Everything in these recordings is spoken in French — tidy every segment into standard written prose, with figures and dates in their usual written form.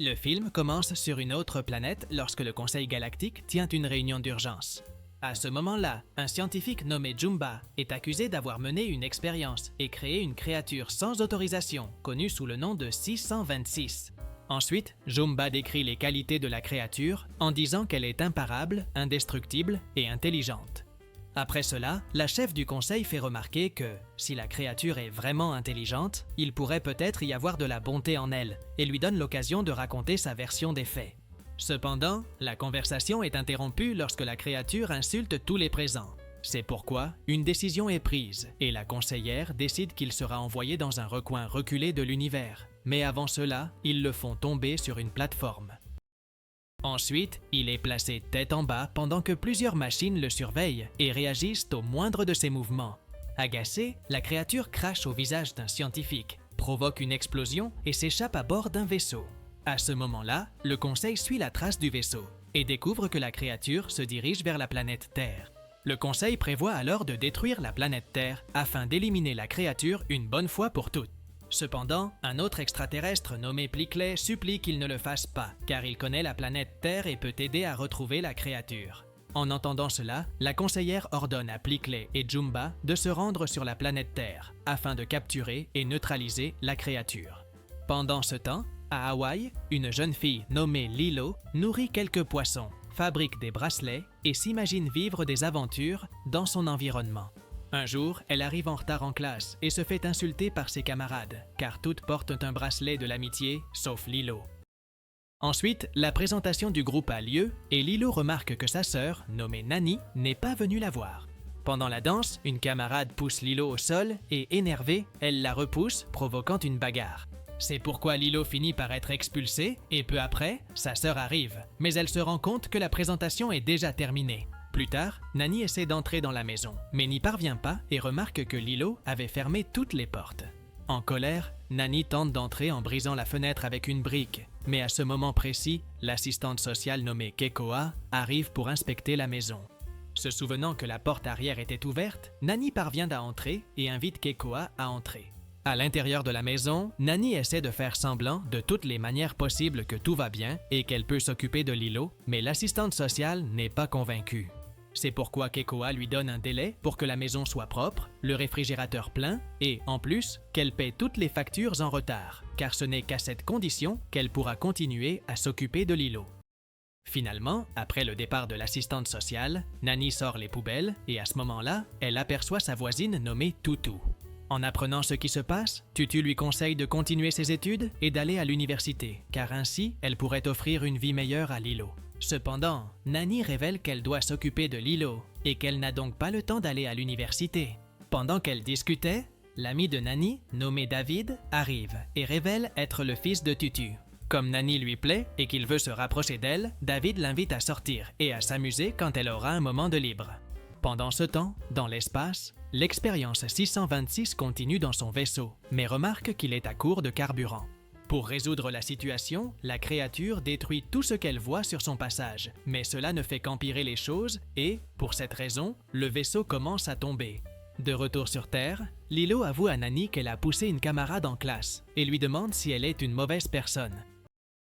Le film commence sur une autre planète lorsque le Conseil galactique tient une réunion d'urgence. À ce moment-là, un scientifique nommé Jumba est accusé d'avoir mené une expérience et créé une créature sans autorisation, connue sous le nom de 626. Ensuite, Jumba décrit les qualités de la créature en disant qu'elle est imparable, indestructible et intelligente. Après cela, la chef du conseil fait remarquer que, si la créature est vraiment intelligente, il pourrait peut-être y avoir de la bonté en elle, et lui donne l'occasion de raconter sa version des faits. Cependant, la conversation est interrompue lorsque la créature insulte tous les présents. C'est pourquoi une décision est prise, et la conseillère décide qu'il sera envoyé dans un recoin reculé de l'univers. Mais avant cela, ils le font tomber sur une plateforme. Ensuite, il est placé tête en bas pendant que plusieurs machines le surveillent et réagissent au moindre de ses mouvements. Agacée, la créature crache au visage d'un scientifique, provoque une explosion et s'échappe à bord d'un vaisseau. À ce moment-là, le conseil suit la trace du vaisseau et découvre que la créature se dirige vers la planète Terre. Le conseil prévoit alors de détruire la planète Terre afin d'éliminer la créature une bonne fois pour toutes. Cependant, un autre extraterrestre nommé Plickley supplie qu'il ne le fasse pas, car il connaît la planète Terre et peut aider à retrouver la créature. En entendant cela, la conseillère ordonne à Plickley et Jumba de se rendre sur la planète Terre, afin de capturer et neutraliser la créature. Pendant ce temps, à Hawaï, une jeune fille nommée Lilo nourrit quelques poissons, fabrique des bracelets et s'imagine vivre des aventures dans son environnement. Un jour, elle arrive en retard en classe et se fait insulter par ses camarades, car toutes portent un bracelet de l'amitié, sauf Lilo. Ensuite, la présentation du groupe a lieu et Lilo remarque que sa sœur, nommée Nani, n'est pas venue la voir. Pendant la danse, une camarade pousse Lilo au sol et, énervée, elle la repousse, provoquant une bagarre. C'est pourquoi Lilo finit par être expulsée et peu après, sa sœur arrive, mais elle se rend compte que la présentation est déjà terminée. Plus tard, Nani essaie d'entrer dans la maison, mais n'y parvient pas et remarque que Lilo avait fermé toutes les portes. En colère, Nani tente d'entrer en brisant la fenêtre avec une brique, mais à ce moment précis, l'assistante sociale nommée Kekoa arrive pour inspecter la maison. Se souvenant que la porte arrière était ouverte, Nani parvient à entrer et invite Kekoa à entrer. À l'intérieur de la maison, Nani essaie de faire semblant de toutes les manières possibles que tout va bien et qu'elle peut s'occuper de Lilo, mais l'assistante sociale n'est pas convaincue. C'est pourquoi Kekoa lui donne un délai pour que la maison soit propre, le réfrigérateur plein et, en plus, qu'elle paie toutes les factures en retard, car ce n'est qu'à cette condition qu'elle pourra continuer à s'occuper de Lilo. Finalement, après le départ de l'assistante sociale, Nani sort les poubelles et à ce moment-là, elle aperçoit sa voisine nommée Tutu. En apprenant ce qui se passe, Tutu lui conseille de continuer ses études et d'aller à l'université, car ainsi, elle pourrait offrir une vie meilleure à Lilo. Cependant, Nani révèle qu'elle doit s'occuper de Lilo et qu'elle n'a donc pas le temps d'aller à l'université. Pendant qu'elle discutait, l'ami de Nani, nommé David, arrive et révèle être le fils de Tutu. Comme Nani lui plaît et qu'il veut se rapprocher d'elle, David l'invite à sortir et à s'amuser quand elle aura un moment de libre. Pendant ce temps, dans l'espace, l'expérience 626 continue dans son vaisseau, mais remarque qu'il est à court de carburant. Pour résoudre la situation, la créature détruit tout ce qu'elle voit sur son passage, mais cela ne fait qu'empirer les choses et, pour cette raison, le vaisseau commence à tomber. De retour sur Terre, Lilo avoue à Nani qu'elle a poussé une camarade en classe et lui demande si elle est une mauvaise personne.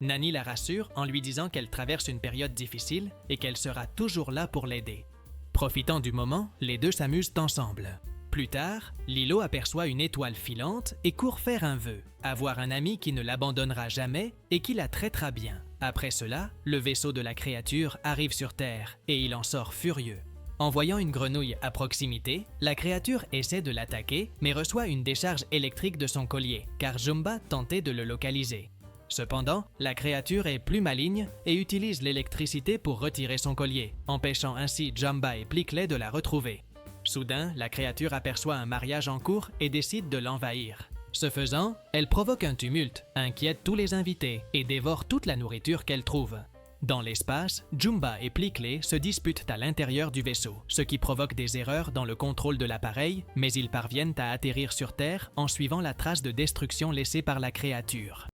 Nani la rassure en lui disant qu'elle traverse une période difficile et qu'elle sera toujours là pour l'aider. Profitant du moment, les deux s'amusent ensemble. Plus tard, Lilo aperçoit une étoile filante et court faire un vœu, avoir un ami qui ne l'abandonnera jamais et qui la traitera bien. Après cela, le vaisseau de la créature arrive sur Terre et il en sort furieux. En voyant une grenouille à proximité, la créature essaie de l'attaquer mais reçoit une décharge électrique de son collier, car Jumba tentait de le localiser. Cependant, la créature est plus maligne et utilise l'électricité pour retirer son collier, empêchant ainsi Jumba et Plickley de la retrouver. Soudain, la créature aperçoit un mariage en cours et décide de l'envahir. Ce faisant, elle provoque un tumulte, inquiète tous les invités et dévore toute la nourriture qu'elle trouve. Dans l'espace, Jumba et Plickley se disputent à l'intérieur du vaisseau, ce qui provoque des erreurs dans le contrôle de l'appareil, mais ils parviennent à atterrir sur Terre en suivant la trace de destruction laissée par la créature.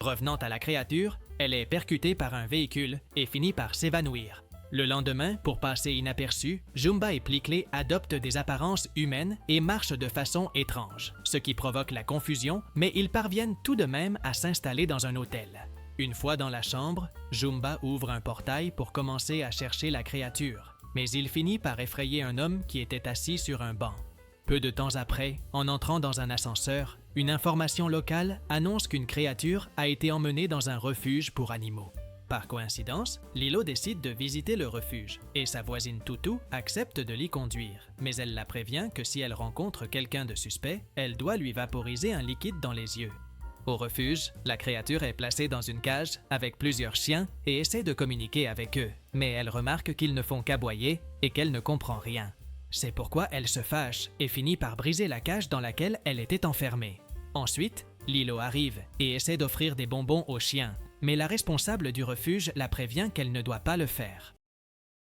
Revenant à la créature, elle est percutée par un véhicule et finit par s'évanouir. Le lendemain, pour passer inaperçu, Jumba et Plickley adoptent des apparences humaines et marchent de façon étrange, ce qui provoque la confusion, mais ils parviennent tout de même à s'installer dans un hôtel. Une fois dans la chambre, Jumba ouvre un portail pour commencer à chercher la créature, mais il finit par effrayer un homme qui était assis sur un banc. Peu de temps après, en entrant dans un ascenseur, une information locale annonce qu'une créature a été emmenée dans un refuge pour animaux. Par coïncidence, Lilo décide de visiter le refuge et sa voisine Toutou accepte de l'y conduire, mais elle la prévient que si elle rencontre quelqu'un de suspect, elle doit lui vaporiser un liquide dans les yeux. Au refuge, la créature est placée dans une cage avec plusieurs chiens et essaie de communiquer avec eux, mais elle remarque qu'ils ne font qu'aboyer et qu'elle ne comprend rien. C'est pourquoi elle se fâche et finit par briser la cage dans laquelle elle était enfermée. Ensuite, Lilo arrive et essaie d'offrir des bonbons aux chiens, mais la responsable du refuge la prévient qu'elle ne doit pas le faire.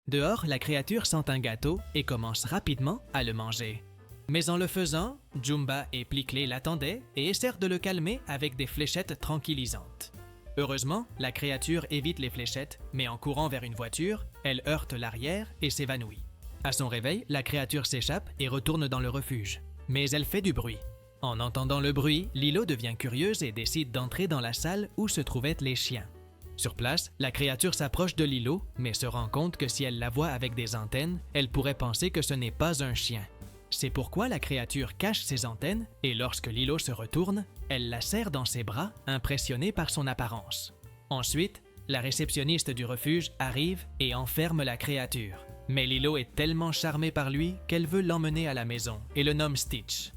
Dehors, la créature sent un gâteau et commence rapidement à le manger. Mais en le faisant, Jumba et Pliklé l'attendaient et essayent de le calmer avec des fléchettes tranquillisantes. Heureusement, la créature évite les fléchettes, mais en courant vers une voiture, elle heurte l'arrière et s'évanouit. À son réveil, la créature s'échappe et retourne dans le refuge. Mais elle fait du bruit. En entendant le bruit, Lilo devient curieuse et décide d'entrer dans la salle où se trouvaient les chiens. Sur place, la créature s'approche de Lilo, mais se rend compte que si elle la voit avec des antennes, elle pourrait penser que ce n'est pas un chien. C'est pourquoi la créature cache ses antennes et lorsque Lilo se retourne, elle la serre dans ses bras, impressionnée par son apparence. Ensuite, la réceptionniste du refuge arrive et enferme la créature. Mais Lilo est tellement charmée par lui qu'elle veut l'emmener à la maison et le nomme Stitch.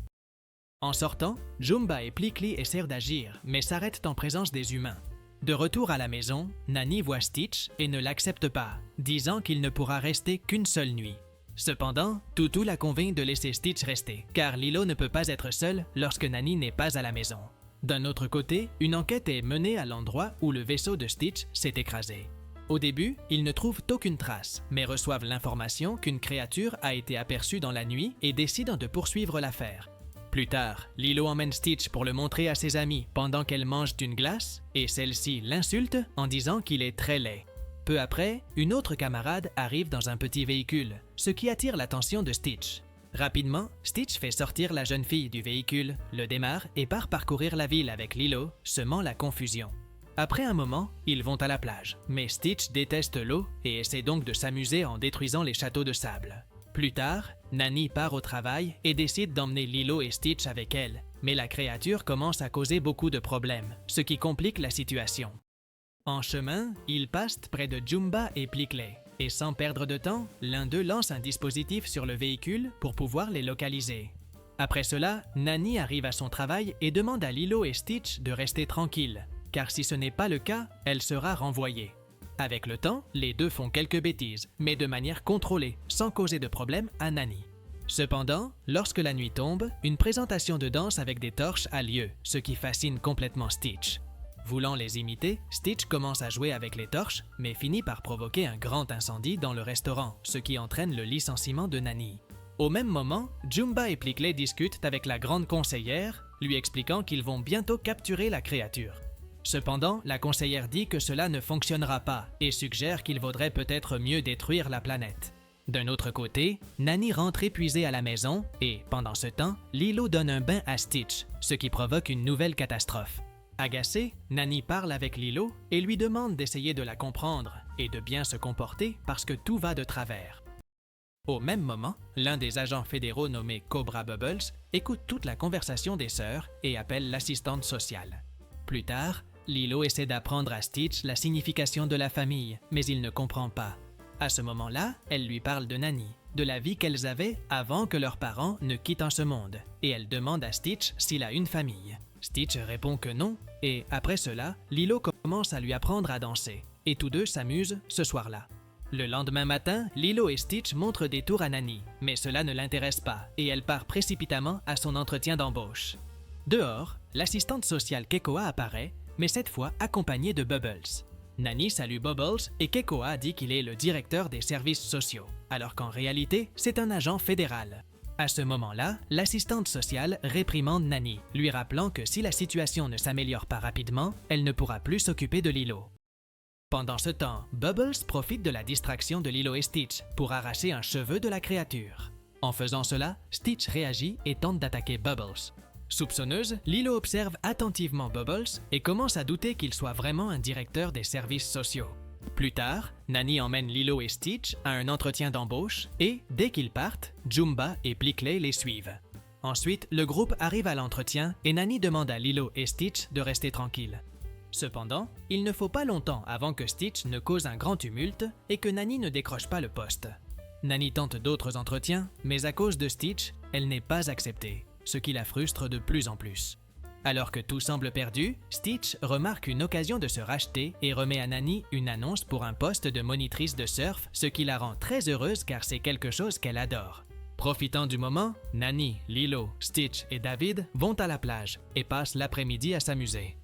En sortant, Jumba et Pliklé essaient d'agir, mais s'arrêtent en présence des humains. De retour à la maison, Nani voit Stitch et ne l'accepte pas, disant qu'il ne pourra rester qu'une seule nuit. Cependant, Toutou la convainc de laisser Stitch rester, car Lilo ne peut pas être seule lorsque Nani n'est pas à la maison. D'un autre côté, une enquête est menée à l'endroit où le vaisseau de Stitch s'est écrasé. Au début, ils ne trouvent aucune trace, mais reçoivent l'information qu'une créature a été aperçue dans la nuit et décident de poursuivre l'affaire. Plus tard, Lilo emmène Stitch pour le montrer à ses amis pendant qu'elle mange une glace et celle-ci l'insulte en disant qu'il est très laid. Peu après, une autre camarade arrive dans un petit véhicule, ce qui attire l'attention de Stitch. Rapidement, Stitch fait sortir la jeune fille du véhicule, le démarre et part parcourir la ville avec Lilo, semant la confusion. Après un moment, ils vont à la plage, mais Stitch déteste l'eau et essaie donc de s'amuser en détruisant les châteaux de sable. Plus tard, Nani part au travail et décide d'emmener Lilo et Stitch avec elle, mais la créature commence à causer beaucoup de problèmes, ce qui complique la situation. En chemin, ils passent près de Jumba et Pliklé, et sans perdre de temps, l'un d'eux lance un dispositif sur le véhicule pour pouvoir les localiser. Après cela, Nani arrive à son travail et demande à Lilo et Stitch de rester tranquilles, car si ce n'est pas le cas, elle sera renvoyée. Avec le temps, les deux font quelques bêtises, mais de manière contrôlée, sans causer de problème à Nani. Cependant, lorsque la nuit tombe, une présentation de danse avec des torches a lieu, ce qui fascine complètement Stitch. Voulant les imiter, Stitch commence à jouer avec les torches, mais finit par provoquer un grand incendie dans le restaurant, ce qui entraîne le licenciement de Nani. Au même moment, Jumba et Pliklé discutent avec la grande conseillère, lui expliquant qu'ils vont bientôt capturer la créature. Cependant, la conseillère dit que cela ne fonctionnera pas et suggère qu'il vaudrait peut-être mieux détruire la planète. D'un autre côté, Nani rentre épuisée à la maison et, pendant ce temps, Lilo donne un bain à Stitch, ce qui provoque une nouvelle catastrophe. Agacée, Nani parle avec Lilo et lui demande d'essayer de la comprendre et de bien se comporter parce que tout va de travers. Au même moment, l'un des agents fédéraux nommé Cobra Bubbles écoute toute la conversation des sœurs et appelle l'assistante sociale. Plus tard, Lilo essaie d'apprendre à Stitch la signification de la famille, mais il ne comprend pas. À ce moment-là, elle lui parle de Nani, de la vie qu'elles avaient avant que leurs parents ne quittent ce monde, et elle demande à Stitch s'il a une famille. Stitch répond que non, et après cela, Lilo commence à lui apprendre à danser, et tous deux s'amusent ce soir-là. Le lendemain matin, Lilo et Stitch montrent des tours à Nani, mais cela ne l'intéresse pas, et elle part précipitamment à son entretien d'embauche. Dehors, l'assistante sociale Kekoa apparaît, mais cette fois accompagnée de Bubbles. Nani salue Bubbles et Kekoa dit qu'il est le directeur des services sociaux, alors qu'en réalité, c'est un agent fédéral. À ce moment-là, l'assistante sociale réprimande Nani, lui rappelant que si la situation ne s'améliore pas rapidement, elle ne pourra plus s'occuper de Lilo. Pendant ce temps, Bubbles profite de la distraction de Lilo et Stitch pour arracher un cheveu de la créature. En faisant cela, Stitch réagit et tente d'attaquer Bubbles. Soupçonneuse, Lilo observe attentivement Bubbles et commence à douter qu'il soit vraiment un directeur des services sociaux. Plus tard, Nani emmène Lilo et Stitch à un entretien d'embauche et, dès qu'ils partent, Jumba et Plickly les suivent. Ensuite, le groupe arrive à l'entretien et Nani demande à Lilo et Stitch de rester tranquilles. Cependant, il ne faut pas longtemps avant que Stitch ne cause un grand tumulte et que Nani ne décroche pas le poste. Nani tente d'autres entretiens, mais à cause de Stitch, elle n'est pas acceptée, ce qui la frustre de plus en plus. Alors que tout semble perdu, Stitch remarque une occasion de se racheter et remet à Nani une annonce pour un poste de monitrice de surf, ce qui la rend très heureuse car c'est quelque chose qu'elle adore. Profitant du moment, Nani, Lilo, Stitch et David vont à la plage et passent l'après-midi à s'amuser.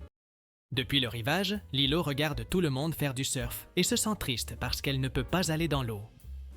Depuis le rivage, Lilo regarde tout le monde faire du surf et se sent triste parce qu'elle ne peut pas aller dans l'eau.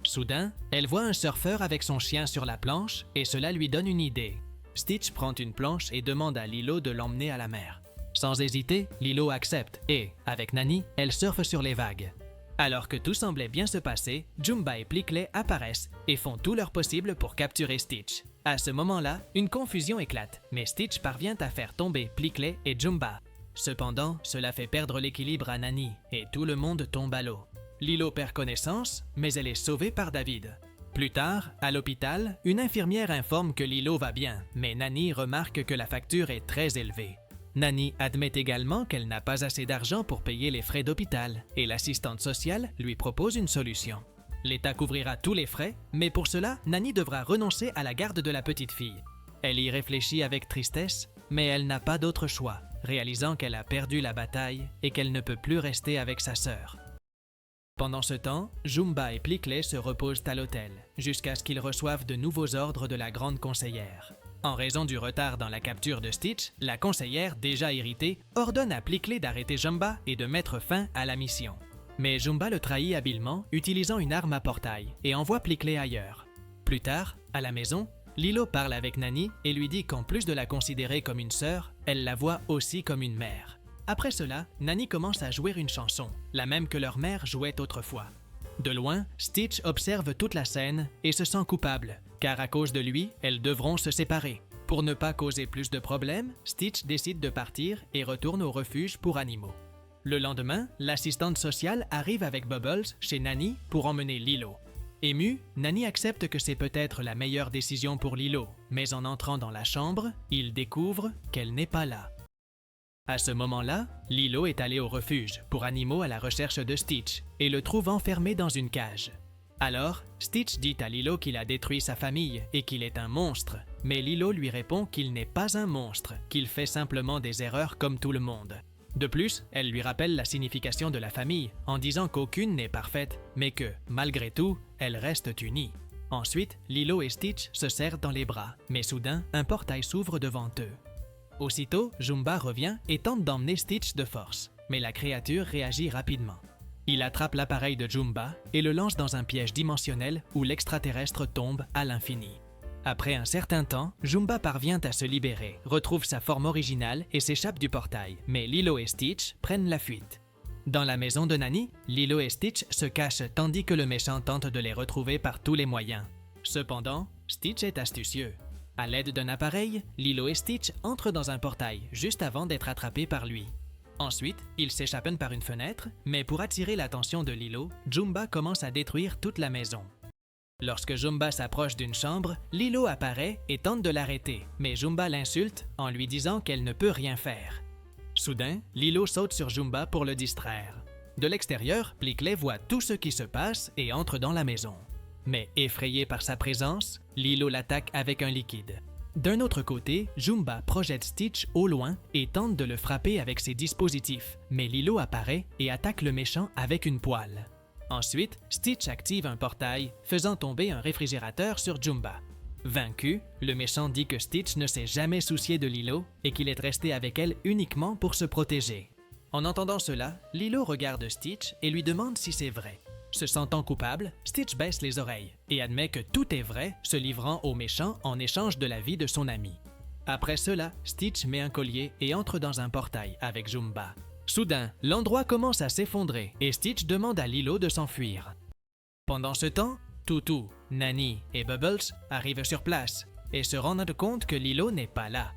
Soudain, elle voit un surfeur avec son chien sur la planche et cela lui donne une idée. Stitch prend une planche et demande à Lilo de l'emmener à la mer. Sans hésiter, Lilo accepte et, avec Nani, elle surfe sur les vagues. Alors que tout semblait bien se passer, Jumba et Plickly apparaissent et font tout leur possible pour capturer Stitch. À ce moment-là, une confusion éclate, mais Stitch parvient à faire tomber Plickly et Jumba. Cependant, cela fait perdre l'équilibre à Nani et tout le monde tombe à l'eau. Lilo perd connaissance, mais elle est sauvée par David. Plus tard, à l'hôpital, une infirmière informe que Lilo va bien, mais Nani remarque que la facture est très élevée. Nani admet également qu'elle n'a pas assez d'argent pour payer les frais d'hôpital et l'assistante sociale lui propose une solution. L'État couvrira tous les frais, mais pour cela, Nani devra renoncer à la garde de la petite fille. Elle y réfléchit avec tristesse, mais elle n'a pas d'autre choix, réalisant qu'elle a perdu la bataille et qu'elle ne peut plus rester avec sa sœur. Pendant ce temps, Jumba et Plickly se reposent à l'hôtel, jusqu'à ce qu'ils reçoivent de nouveaux ordres de la grande conseillère. En raison du retard dans la capture de Stitch, la conseillère, déjà irritée, ordonne à Plickly d'arrêter Jumba et de mettre fin à la mission. Mais Jumba le trahit habilement, utilisant une arme à portail, et envoie Plickly ailleurs. Plus tard, à la maison, Lilo parle avec Nani et lui dit qu'en plus de la considérer comme une sœur, elle la voit aussi comme une mère. Après cela, Nani commence à jouer une chanson, la même que leur mère jouait autrefois. De loin, Stitch observe toute la scène et se sent coupable, car à cause de lui, elles devront se séparer. Pour ne pas causer plus de problèmes, Stitch décide de partir et retourne au refuge pour animaux. Le lendemain, l'assistante sociale arrive avec Bubbles chez Nani pour emmener Lilo. Émue, Nani accepte que c'est peut-être la meilleure décision pour Lilo, mais en entrant dans la chambre, il découvre qu'elle n'est pas là. À ce moment-là, Lilo est allé au refuge pour animaux à la recherche de Stitch et le trouve enfermé dans une cage. Alors, Stitch dit à Lilo qu'il a détruit sa famille et qu'il est un monstre, mais Lilo lui répond qu'il n'est pas un monstre, qu'il fait simplement des erreurs comme tout le monde. De plus, elle lui rappelle la signification de la famille en disant qu'aucune n'est parfaite, mais que, malgré tout, elles restent unies. Ensuite, Lilo et Stitch se serrent dans les bras, mais soudain, un portail s'ouvre devant eux. Aussitôt, Jumba revient et tente d'emmener Stitch de force, mais la créature réagit rapidement. Il attrape l'appareil de Jumba et le lance dans un piège dimensionnel où l'extraterrestre tombe à l'infini. Après un certain temps, Jumba parvient à se libérer, retrouve sa forme originale et s'échappe du portail, mais Lilo et Stitch prennent la fuite. Dans la maison de Nani, Lilo et Stitch se cachent tandis que le méchant tente de les retrouver par tous les moyens. Cependant, Stitch est astucieux. À l'aide d'un appareil, Lilo et Stitch entrent dans un portail juste avant d'être attrapés par lui. Ensuite, ils s'échappent par une fenêtre, mais pour attirer l'attention de Lilo, Jumba commence à détruire toute la maison. Lorsque Jumba s'approche d'une chambre, Lilo apparaît et tente de l'arrêter, mais Jumba l'insulte en lui disant qu'elle ne peut rien faire. Soudain, Lilo saute sur Jumba pour le distraire. De l'extérieur, Plickly voit tout ce qui se passe et entre dans la maison. Mais effrayé par sa présence, Lilo l'attaque avec un liquide. D'un autre côté, Jumba projette Stitch au loin et tente de le frapper avec ses dispositifs, mais Lilo apparaît et attaque le méchant avec une poêle. Ensuite, Stitch active un portail, faisant tomber un réfrigérateur sur Jumba. Vaincu, le méchant dit que Stitch ne s'est jamais soucié de Lilo et qu'il est resté avec elle uniquement pour se protéger. En entendant cela, Lilo regarde Stitch et lui demande si c'est vrai. Se sentant coupable, Stitch baisse les oreilles et admet que tout est vrai, se livrant au méchant en échange de la vie de son ami. Après cela, Stitch met un collier et entre dans un portail avec Jumba. Soudain, l'endroit commence à s'effondrer et Stitch demande à Lilo de s'enfuir. Pendant ce temps, Toutou, Nani et Bubbles arrivent sur place et se rendent compte que Lilo n'est pas là.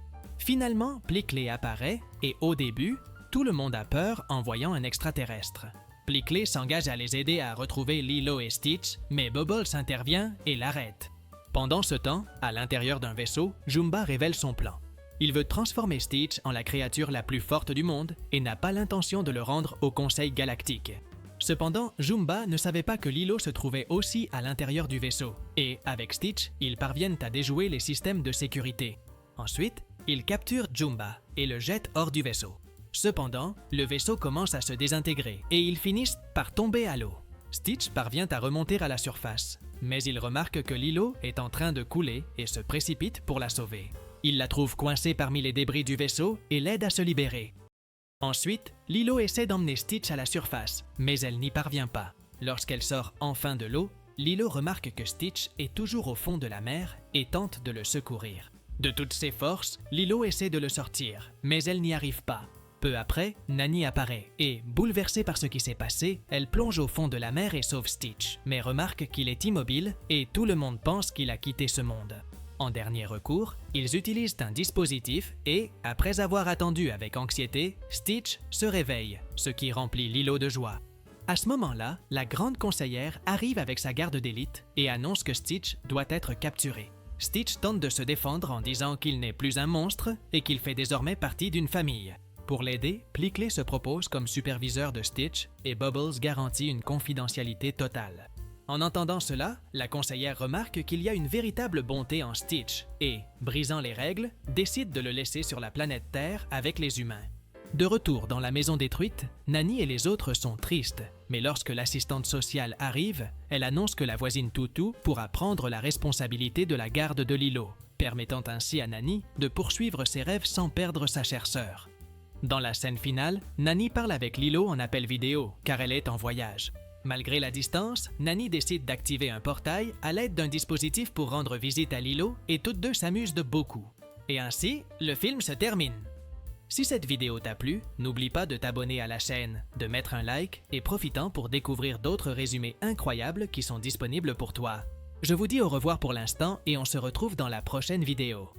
Finalement, Plickley apparaît et au début, tout le monde a peur en voyant un extraterrestre. Plickley s'engage à les aider à retrouver Lilo et Stitch, mais Bubbles intervient et l'arrête. Pendant ce temps, à l'intérieur d'un vaisseau, Jumba révèle son plan. Il veut transformer Stitch en la créature la plus forte du monde et n'a pas l'intention de le rendre au Conseil Galactique. Cependant, Jumba ne savait pas que Lilo se trouvait aussi à l'intérieur du vaisseau, et avec Stitch, ils parviennent à déjouer les systèmes de sécurité. Ensuite, ils capturent Jumba et le jettent hors du vaisseau. Cependant, le vaisseau commence à se désintégrer et ils finissent par tomber à l'eau. Stitch parvient à remonter à la surface, mais il remarque que Lilo est en train de couler et se précipite pour la sauver. Il la trouve coincée parmi les débris du vaisseau et l'aide à se libérer. Ensuite, Lilo essaie d'emmener Stitch à la surface, mais elle n'y parvient pas. Lorsqu'elle sort enfin de l'eau, Lilo remarque que Stitch est toujours au fond de la mer et tente de le secourir. De toutes ses forces, Lilo essaie de le sortir, mais elle n'y arrive pas. Peu après, Nani apparaît et, bouleversée par ce qui s'est passé, elle plonge au fond de la mer et sauve Stitch, mais remarque qu'il est immobile et tout le monde pense qu'il a quitté ce monde. En dernier recours, ils utilisent un dispositif et, après avoir attendu avec anxiété, Stitch se réveille, ce qui remplit Lilo de joie. À ce moment-là, la grande conseillère arrive avec sa garde d'élite et annonce que Stitch doit être capturé. Stitch tente de se défendre en disant qu'il n'est plus un monstre et qu'il fait désormais partie d'une famille. Pour l'aider, Plickley se propose comme superviseur de Stitch et Bubbles garantit une confidentialité totale. En entendant cela, la conseillère remarque qu'il y a une véritable bonté en Stitch et, brisant les règles, décide de le laisser sur la planète Terre avec les humains. De retour dans la maison détruite, Nani et les autres sont tristes, mais lorsque l'assistante sociale arrive, elle annonce que la voisine Toutou pourra prendre la responsabilité de la garde de Lilo, permettant ainsi à Nani de poursuivre ses rêves sans perdre sa chère sœur. Dans la scène finale, Nani parle avec Lilo en appel vidéo, car elle est en voyage. Malgré la distance, Nani décide d'activer un portail à l'aide d'un dispositif pour rendre visite à Lilo et toutes deux s'amusent de beaucoup. Et ainsi, le film se termine. Si cette vidéo t'a plu, n'oublie pas de t'abonner à la chaîne, de mettre un like et profitant pour découvrir d'autres résumés incroyables qui sont disponibles pour toi. Je vous dis au revoir pour l'instant et on se retrouve dans la prochaine vidéo.